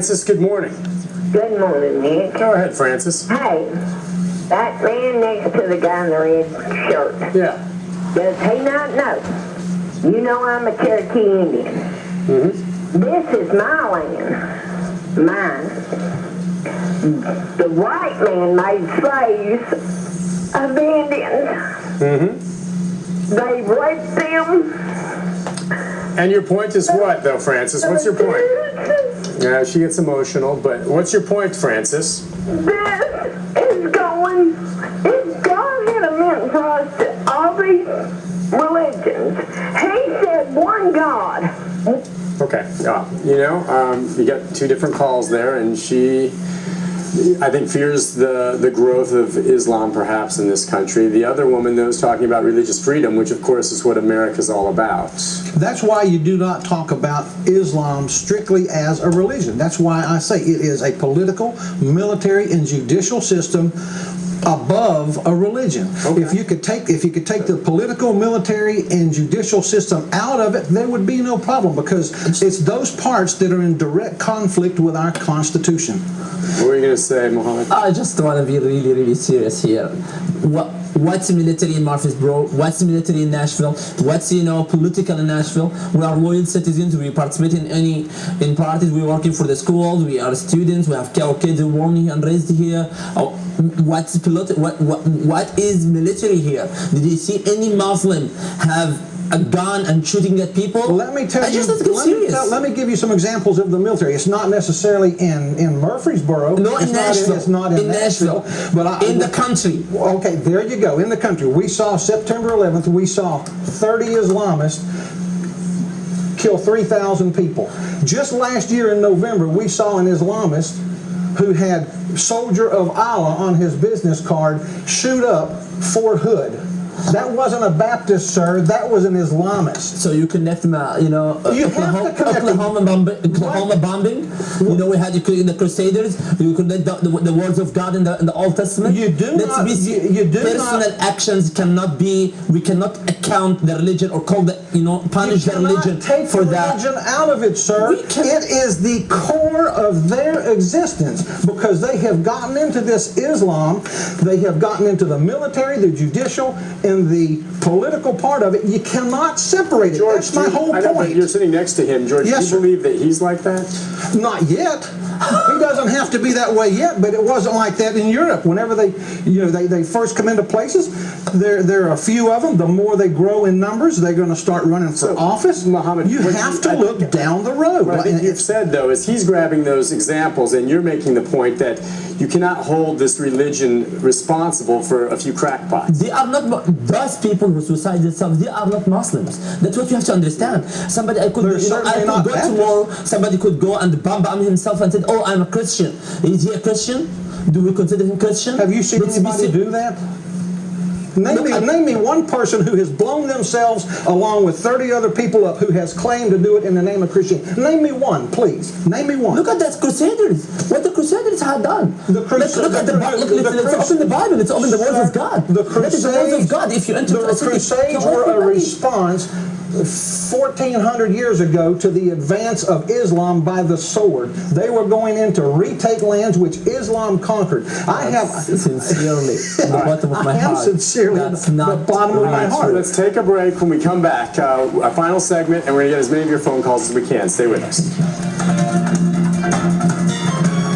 Francis, good morning. Good morning, Nick. Go ahead, Francis. Hey, that man next to the guy in the red shirt, Yeah. does he not know? You know I'm a Cherokee Indian. Mm-hmm. This is my land. Mine. The white man made slaves of Indians. Mm-hmm. They raped them. And your point is what, though, Francis? What's your point? Yeah, she gets emotional, but what's your point, Francis? This is going, if God had meant for us to all these religions, he said one God. Okay. You got two different calls there, and she, I think, fears the growth of Islam perhaps in this country. The other woman, though, is talking about religious freedom, which, of course, is what America's all about. That's why you do not talk about Islam strictly as a religion. That's why I say it is a political, military, and judicial system above a religion. Okay. If you could take the political, military, and judicial system out of it, there would be no problem, because it's those parts that are in direct conflict with our Constitution. What were you going to say, Mohammed? I just want to be really, really serious here. What's the military in Murfreesboro? What's the military in Nashville? What's political in Nashville? We are loyal citizens. We participate in parties. We're working for the schools. We are students. We have our kids born here and raised here. What is military here? Did you see any Muslim have a gun and shooting at people? Well, let me tell you. Let me give you some examples of the military. It's not necessarily in Murfreesboro. No, in Nashville. It's not in Nashville. But in the country. Okay, there you go. In the country, we saw September 11th. We saw 30 Islamists kill 3,000 people. Just last year in November, we saw an Islamist who had "Soldier of Allah" on his business card shoot up Fort Hood. That wasn't a Baptist, sir. That was an Islamist. So you connect them, Oklahoma bombing. We had the Crusaders. You connect the words of God in the Old Testament. Personal actions cannot be. We cannot account the religion or punish the religion for that. Religion out of it, sir. It is the core of their existence, because they have gotten into this Islam. They have gotten into the military, the judicial, and the political part of it. You cannot separate it. George, that's my whole point. But you're sitting next to him, George. Yes, do you believe that he's like that? Not yet. He doesn't have to be that way yet, but it wasn't like that in Europe. Whenever they first come into places, there are a few of them. The more they grow in numbers, they're going to start running for office. Muhammad, you have to look down the road. What I think you've said, though, is he's grabbing those examples, and you're making the point that you cannot hold this religion responsible for a few crackpots. They are not those people who suicide themselves. They are not Muslims. That's what you have to understand. Somebody could go tomorrow. Somebody could go and bomb himself and say, "Oh, I'm a Christian." Is he a Christian? Do we consider him Christian? Have you seen anybody do that? Name me one person who has blown themselves along with 30 other people up who has claimed to do it in the name of Christianity. Name me one, please. Name me one. Look at that Crusaders. What the Crusaders had done. Let's open the Bible. Let's open the words of God. The Crusades, that is the words of God. If you enter the Crusades were a response 1,400 years ago to the advance of Islam by the sword. They were going in to retake lands which Islam conquered. Sincerely, from the bottom of my heart. Sincerely, the bottom of my heart. Let's take a break. When we come back, a final segment, and we're going to get as many of your phone calls as we can. Stay with us.